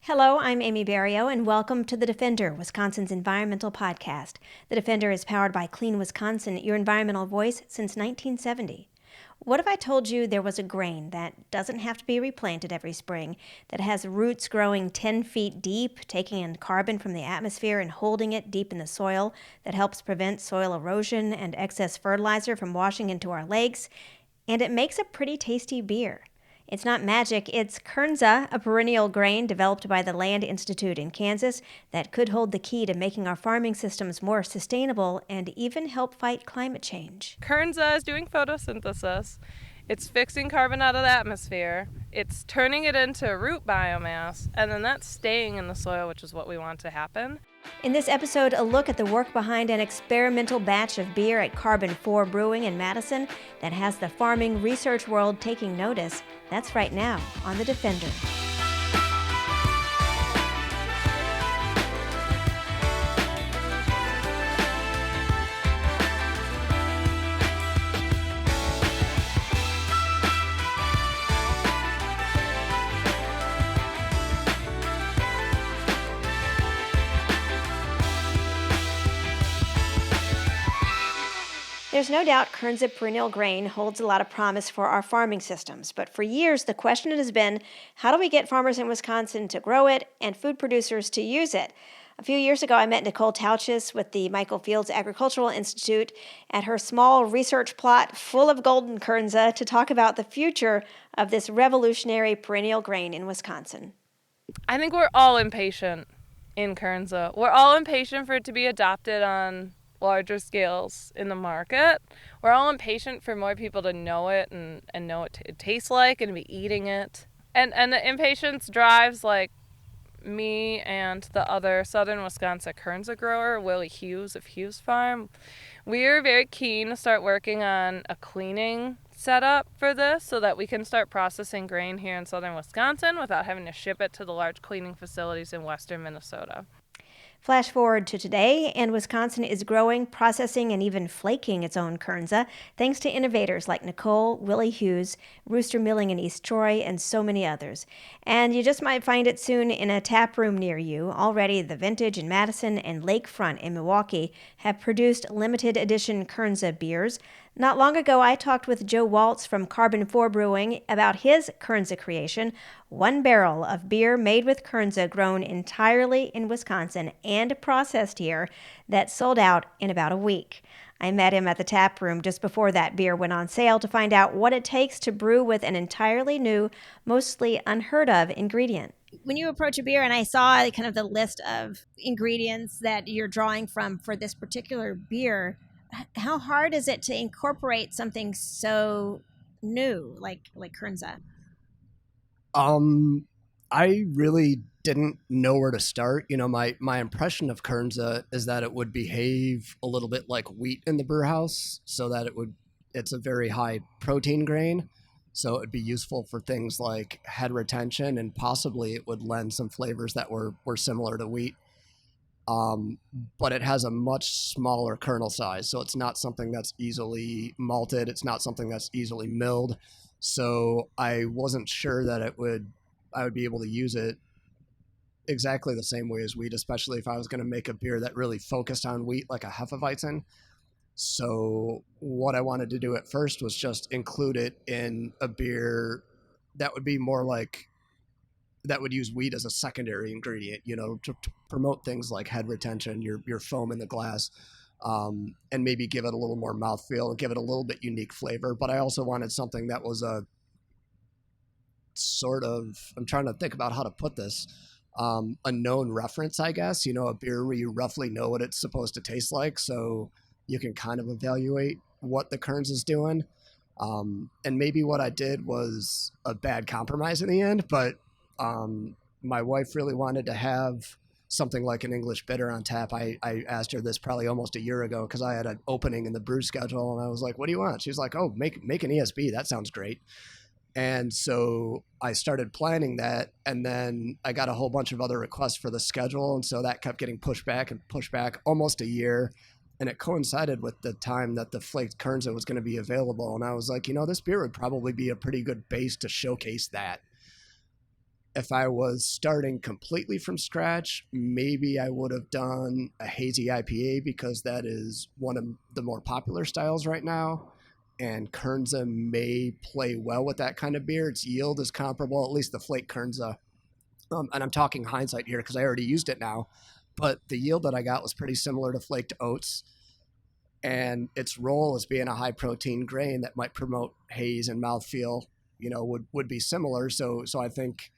Hello, I'm Amy Barrilleaux, and welcome to The Defender, Wisconsin's environmental podcast. The Defender is powered by Clean Wisconsin, your environmental voice since 1970. What if I told you there was a grain that doesn't have to be replanted every spring, that has roots growing 10 feet deep, taking in carbon from the atmosphere and holding it deep in the soil, that helps prevent soil erosion and excess fertilizer from washing into our lakes, and it makes a pretty tasty beer? It's not magic, it's Kernza, a perennial grain developed by the Land Institute in Kansas that could hold the key to making our farming systems more sustainable and even help fight climate change. Kernza is doing photosynthesis. It's fixing carbon out of the atmosphere. It's turning it into root biomass, and then that's staying in the soil, which is what we want to happen. In this episode, a look at the work behind an experimental batch of beer at Karben4 Brewing in Madison that has the farming research world taking notice. That's right now on The Defender. There's no doubt Kernza perennial grain holds a lot of promise for our farming systems, but for years the question has been, how do we get farmers in Wisconsin to grow it and food producers to use it? A few years ago, I met Nicole Tauchis with the Michael Fields Agricultural Institute at her small research plot full of golden Kernza to talk about the future of this revolutionary perennial grain in Wisconsin. I think we're all impatient in Kernza. We're all impatient for it to be adopted on larger scales in the market. We're all impatient for more people to know it and know what it tastes like and be eating it. And the impatience drives like me and the other southern Wisconsin Kernza grower, Willie Hughes of Hughes Farm. We're very keen to start working on a cleaning setup for this so that we can start processing grain here in southern Wisconsin without having to ship it to the large cleaning facilities in western Minnesota. Flash forward to today, and Wisconsin is growing, processing, and even flaking its own Kernza, thanks to innovators like Nicole, Willie Hughes, Rooster Milling in East Troy, and so many others. And you just might find it soon in a tap room near you. Already, the Vintage in Madison and Lakefront in Milwaukee have produced limited edition Kernza beers. Not long ago, I talked with Joe Walts from Karben4 Brewing about his Kernza creation, one barrel of beer made with Kernza grown entirely in Wisconsin and processed here that sold out in about a week. I met him at the tap room just before that beer went on sale to find out what it takes to brew with an entirely new, mostly unheard of ingredient. When you approach a beer, and I saw kind of the list of ingredients that you're drawing from for this particular beer, how hard is it to incorporate something so new like Kernza? I really didn't know where to start. You know, my impression of Kernza is that it would behave a little bit like wheat in the brew house, so that it's a very high protein grain. So it'd be useful for things like head retention, and possibly it would lend some flavors that were similar to wheat. But it has a much smaller kernel size, so it's not something that's easily malted. It's not something that's easily milled. So I wasn't sure that I would be able to use it exactly the same way as wheat, especially if I was going to make a beer that really focused on wheat, like a Hefeweizen. So what I wanted to do at first was just include it in a beer that would be more like, that would use wheat as a secondary ingredient, you know, to promote things like head retention, your foam in the glass, and maybe give it a little more mouthfeel and give it a little bit unique flavor. But I also wanted something that was a sort of, I'm trying to think about how to put this, a known reference, I guess, you know, a beer where you roughly know what it's supposed to taste like, so you can kind of evaluate what the Kernza is doing. And maybe what I did was a bad compromise in the end, but my wife really wanted to have something like an English bitter on tap. I asked her this probably almost a year ago because I had an opening in the brew schedule, and I was like, what do you want? She was like, oh, make an ESB. That sounds great. And so I started planning that, and then I got a whole bunch of other requests for the schedule, and so that kept getting pushed back almost a year. And it coincided with the time that the flaked Kernza was going to be available. And I was like, you know, this beer would probably be a pretty good base to showcase that. If I was starting completely from scratch, maybe I would have done a hazy IPA because that is one of the more popular styles right now. And Kernza may play well with that kind of beer. Its yield is comparable, at least the flake Kernza. And I'm talking hindsight here because I already used it now. But the yield that I got was pretty similar to flaked oats. And its role as being a high protein grain that might promote haze and mouthfeel, would be similar. So I think,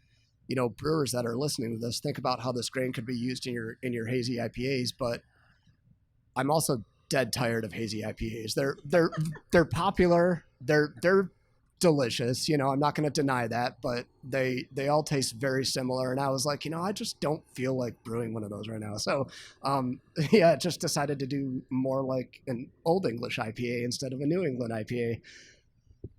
brewers that are listening to this, think about how this grain could be used in your hazy IPAs. But I'm also dead tired of hazy IPAs. They're popular. They're delicious. I'm not going to deny that, but they all taste very similar. And I was like, I just don't feel like brewing one of those right now. So, just decided to do more like an Old English IPA instead of a New England IPA.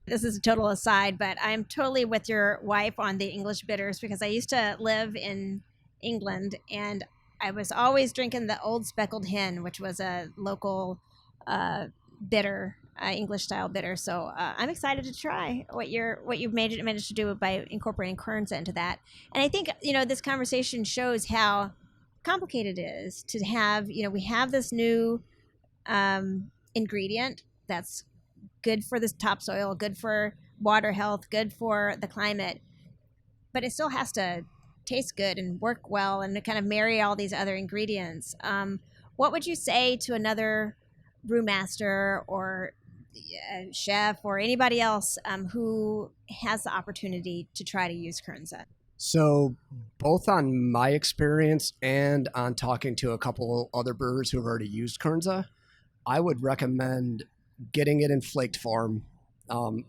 This is a total aside, but I'm totally with your wife on the English bitters because I used to live in England and I was always drinking the Old Speckled Hen, which was a local bitter, English style bitter. So I'm excited to try what you've managed to do by incorporating Kernza into that. And I think this conversation shows how complicated it is to have. We have this new ingredient that's good for the topsoil, good for water health, good for the climate, but it still has to taste good and work well and to kind of marry all these other ingredients. What would you say to another brewmaster or chef or anybody else who has the opportunity to try to use Kernza? So both on my experience and on talking to a couple other brewers who have already used Kernza, I would recommend getting it in flaked form.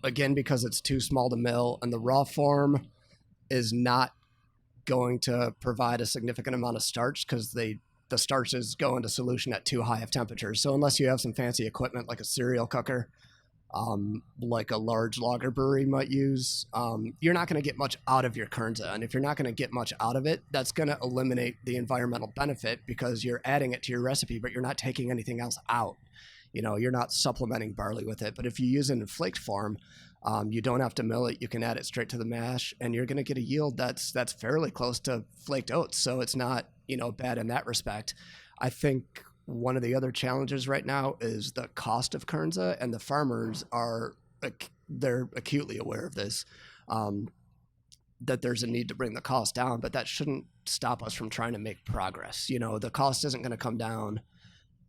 Again, because it's too small to mill, and the raw form is not going to provide a significant amount of starch because the starches go into solution at too high of temperatures. So unless you have some fancy equipment like a cereal cooker, like a large lager brewery might use, you're not going to get much out of your Kernza. And if you're not going to get much out of it, that's going to eliminate the environmental benefit because you're adding it to your recipe, but you're not taking anything else out. You're not supplementing barley with it. But if you use it in flaked form, you don't have to mill it. You can add it straight to the mash, and you're going to get a yield that's fairly close to flaked oats. So it's not, bad in that respect. I think one of the other challenges right now is the cost of Kernza, and the farmers they're acutely aware of this, that there's a need to bring the cost down, but that shouldn't stop us from trying to make progress. The cost isn't going to come down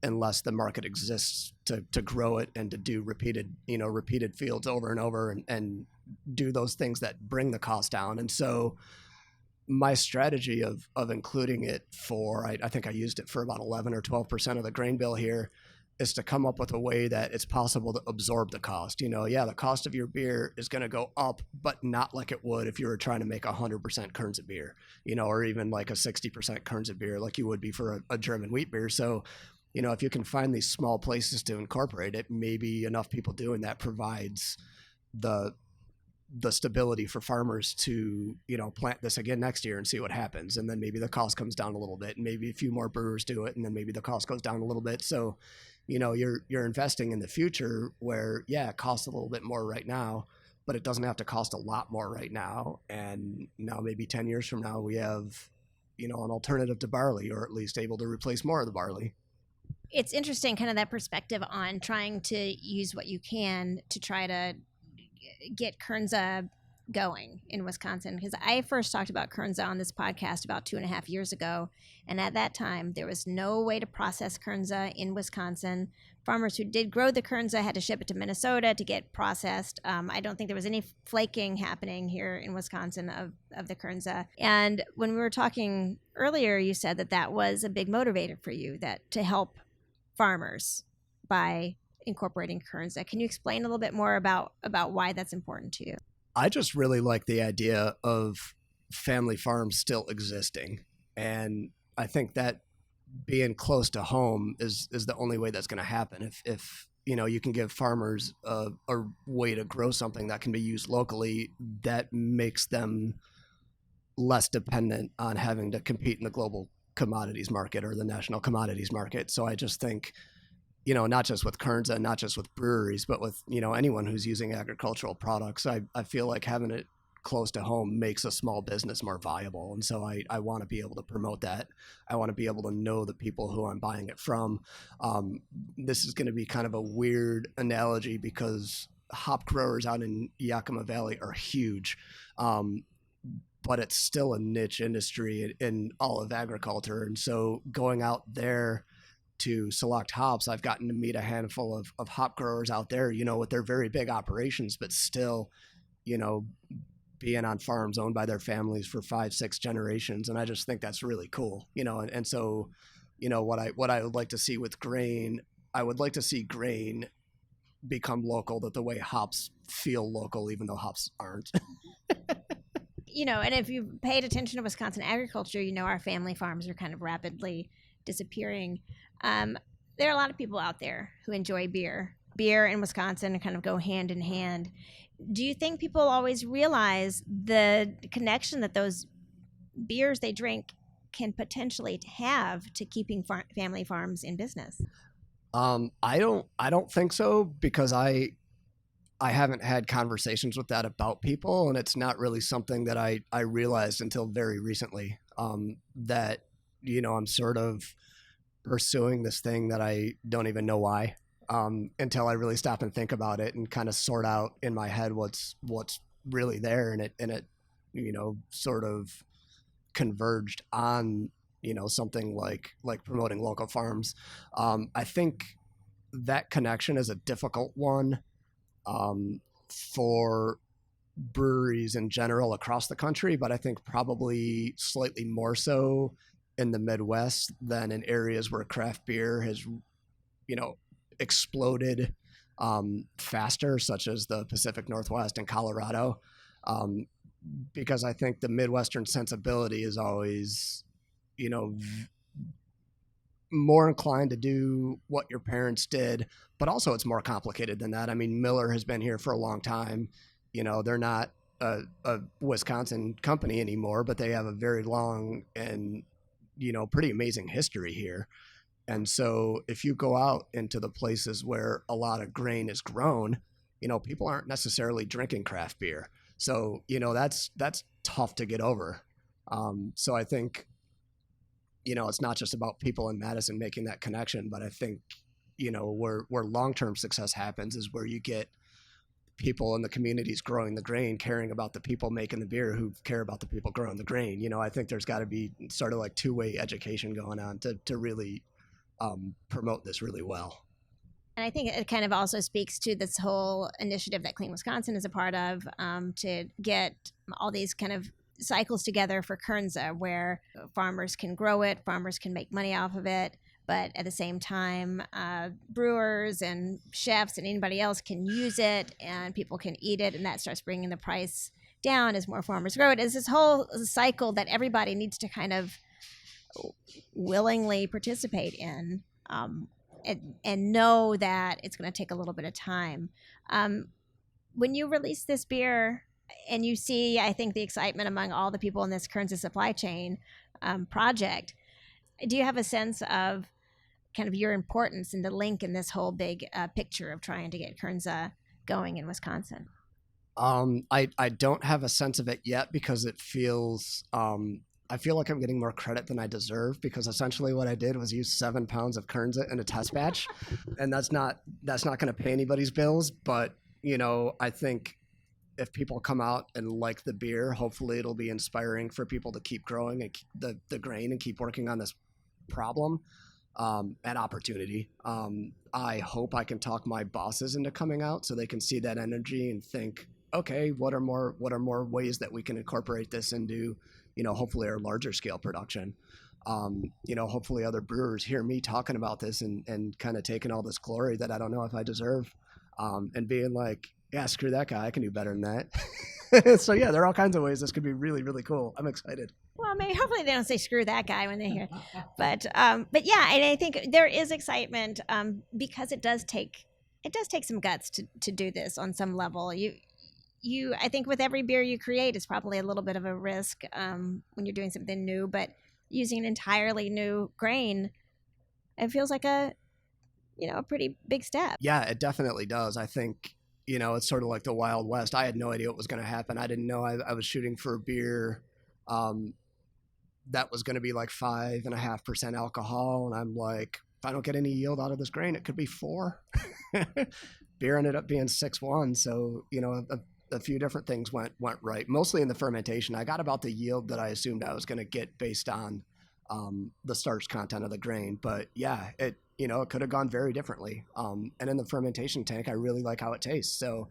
unless the market exists to grow it and to do repeated fields over and over and do those things that bring the cost down. And so my strategy of including it for, I think I used it for about 11 or 12% of the grain bill here, is to come up with a way that it's possible to absorb the cost. The cost of your beer is going to go up, but not like it would if you were trying to make 100% Kernza beer, or even like a 60% Kernza beer like you would be for a German wheat beer. So if you can find these small places to incorporate it, maybe enough people doing that provides the stability for farmers to, plant this again next year and see what happens. And then maybe the cost comes down a little bit, and maybe a few more brewers do it, and then maybe the cost goes down a little bit. So, you're investing in the future where, it costs a little bit more right now, but it doesn't have to cost a lot more right now. And now maybe 10 years from now, we have, an alternative to barley, or at least able to replace more of the barley. It's interesting, kind of that perspective on trying to use what you can to try to get Kernza going in Wisconsin. Because I first talked about Kernza on this podcast about 2.5 years ago. And at that time, there was no way to process Kernza in Wisconsin. Farmers who did grow the Kernza had to ship it to Minnesota to get processed. I don't think there was any flaking happening here in Wisconsin of the Kernza. And when we were talking earlier, you said that was a big motivator for you, that to help farmers by incorporating Kernza. Can you explain a little bit more about why that's important to you? I just really like the idea of family farms still existing. And I think that being close to home is the only way that's going to happen. If you can give farmers a way to grow something that can be used locally, that makes them less dependent on having to compete in the global commodities market or the national commodities market. So I just think, not just with Kernza, not just with breweries, but with, anyone who's using agricultural products, I feel like having it close to home makes a small business more viable. And so I want to be able to promote that. I want to be able to know the people who I'm buying it from. This is going to be kind of a weird analogy because hop growers out in Yakima Valley are huge. But it's still a niche industry in all of agriculture. And so going out there to select hops, I've gotten to meet a handful of hop growers out there, with their very big operations, but still, being on farms owned by their families for 5-6 generations. And I just think that's really cool, and so, what I would like to see with grain, I would like to see grain become local, that the way hops feel local, even though hops aren't. And if you've paid attention to Wisconsin agriculture, our family farms are kind of rapidly disappearing. There are a lot of people out there who enjoy beer. Beer and Wisconsin kind of go hand in hand. Do you think people always realize the connection that those beers they drink can potentially have to keeping family farms in business? I don't think so, because I haven't had conversations with that about people, and it's not really something that I realized until very recently, that, I'm sort of pursuing this thing that I don't even know why, until I really stop and think about it and kind of sort out in my head what's really there. And it, sort of converged on, something like promoting local farms. I think that connection is a difficult one for breweries in general across the country, but I think probably slightly more so in the Midwest than in areas where craft beer has, exploded faster, such as the Pacific Northwest and Colorado, because I think the Midwestern sensibility is always, more inclined to do what your parents did, but also it's more complicated than that. I mean, Miller has been here for a long time. They're not a Wisconsin company anymore, but they have a very long and, pretty amazing history here. And so if you go out into the places where a lot of grain is grown, people aren't necessarily drinking craft beer. So, that's tough to get over. So I think, it's not just about people in Madison making that connection, but I think, where long-term success happens is where you get people in the communities growing the grain, caring about the people making the beer who care about the people growing the grain. I think there's got to be sort of like two-way education going on to really promote this really well. And I think it kind of also speaks to this whole initiative that Clean Wisconsin is a part of, to get all these kind of cycles together for Kernza, where farmers can grow it, farmers can make money off of it, but at the same time, brewers and chefs and anybody else can use it, and people can eat it, and that starts bringing the price down as more farmers grow it. It's this whole cycle that everybody needs to kind of willingly participate in, and know that it's going to take a little bit of time. When you release this beer and you see, I think, the excitement among all the people in this Kernza supply chain project, do you have a sense of kind of your importance and the link in this whole big picture of trying to get Kernza going in Wisconsin? I don't have a sense of it yet, because it feels, I feel like I'm getting more credit than I deserve, because essentially what I did was use 7 pounds of Kernza in a test batch, and that's not going to pay anybody's bills. But, I think if people come out and like the beer, hopefully it'll be inspiring for people to keep growing and keep the grain and keep working on this problem and opportunity. I hope I can talk my bosses into coming out so they can see that energy and think, okay, what are more ways that we can incorporate this into, hopefully our larger scale production. Hopefully other brewers hear me talking about this and kind of taking all this glory that I don't know if I deserve, and being like, yeah, screw that guy, I can do better than that. So yeah, there are all kinds of ways this could be really, really cool. I'm excited. Well, maybe hopefully they don't say screw that guy when they hear. But yeah, and I think there is excitement, because it does take some guts to do this on some level. I think with every beer you create is probably a little bit of a risk when you're doing something new, but using an entirely new grain, it feels like a pretty big step. Yeah, it definitely does. I think, it's sort of like the Wild West. I had no idea what was going to happen. I didn't know I was shooting for a beer that was going to be like 5.5% alcohol. And I'm like, if I don't get any yield out of this grain, it could be 4. Beer ended up being 6.1. So, a few different things went right, mostly in the fermentation. I got about the yield that I assumed I was going to get based on the starch content of the grain. But yeah, it could have gone very differently. And in the fermentation tank, I really like how it tastes. So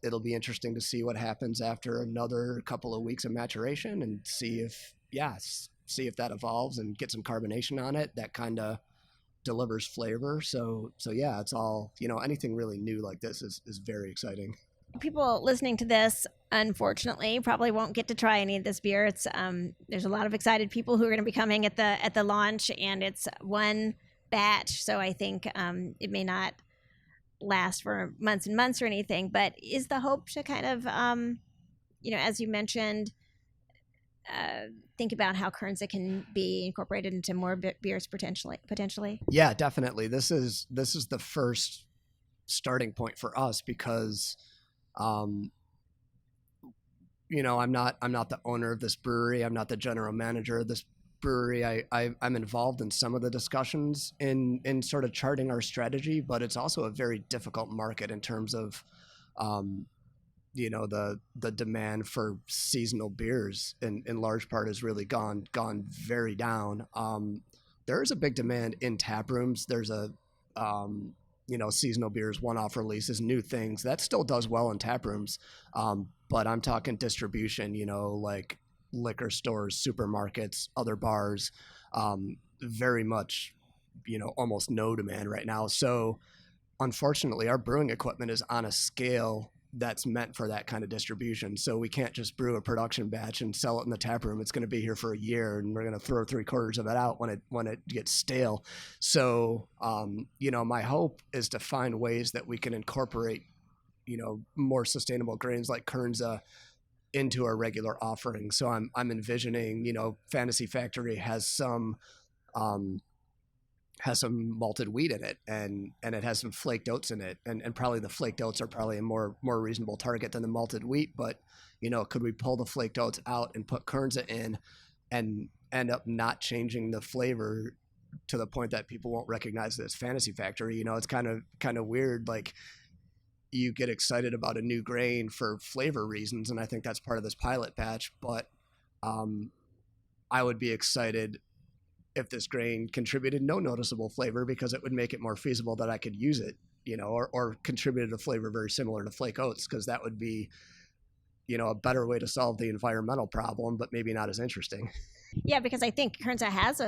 it'll be interesting to see what happens after another couple of weeks of maturation and see if that evolves and get some carbonation on it. That kind of delivers flavor. So yeah, it's all, anything really new like this is very exciting. People listening to this, unfortunately, probably won't get to try any of this beer. It's there's a lot of excited people who are going to be coming at the launch, and it's one batch, so I think it may not last for months and months or anything. But is the hope to kind of, as you mentioned, think about how Kernza can be incorporated into more beers potentially? Yeah, definitely. This is the first starting point for us because. I'm not the owner of this brewery. I'm not the general manager of this brewery. I'm involved in some of the discussions in sort of charting our strategy, but it's also a very difficult market in terms of, the demand for seasonal beers in large part has really gone very down. There is a big demand in tap rooms. There's a, seasonal beers, one-off releases, new things. That still does well in tap rooms. But I'm talking distribution, like liquor stores, supermarkets, other bars, very much, almost no demand right now. So unfortunately, our brewing equipment is on a scale that's meant for that kind of distribution. So we can't just brew a production batch and sell it in the tap room. It's going to be here for a year and we're going to throw 3/4 of it out when it gets stale. So, my hope is to find ways that we can incorporate, more sustainable grains like Kernza into our regular offering. So I'm envisioning, Fantasy Factory has some malted wheat in it and it has some flaked oats in it. And probably the flaked oats are probably a more reasonable target than the malted wheat. But, could we pull the flaked oats out and put Kernza in and end up not changing the flavor to the point that people won't recognize it as Fantasy Factory? It's kind of weird. Like you get excited about a new grain for flavor reasons. And I think that's part of this pilot batch, but I would be excited if this grain contributed no noticeable flavor because it would make it more feasible that I could use it, or contributed a flavor very similar to flake oats, because that would be, a better way to solve the environmental problem, but maybe not as interesting. Yeah, because I think Kernza has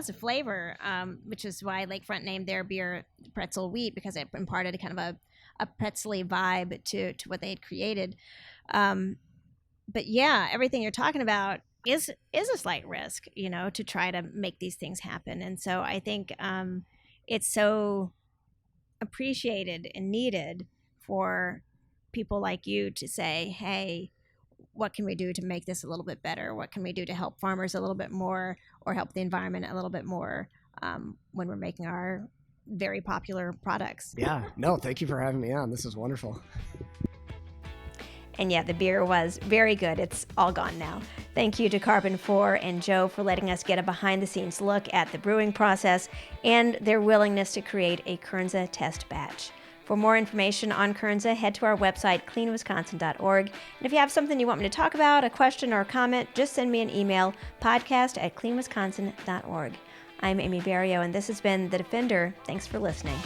a flavor, which is why Lakefront named their beer Pretzel Wheat, because it imparted a kind of a pretzely vibe to what they had created. But yeah, everything you're talking about is a slight risk, to try to make these things happen. And so I think it's so appreciated and needed for people like you to say, hey, what can we do to make this a little bit better? What can we do to help farmers a little bit more or help the environment a little bit more when we're making our very popular products? Yeah, no, thank you for having me on. This is wonderful. And yeah, the beer was very good. It's all gone now. Thank you to Karben4 and Joe for letting us get a behind-the-scenes look at the brewing process and their willingness to create a Kernza test batch. For more information on Kernza, head to our website, cleanwisconsin.org. And if you have something you want me to talk about, a question or a comment, just send me an email, podcast@cleanwisconsin.org. I'm Amy Barrilleaux, and this has been The Defender. Thanks for listening.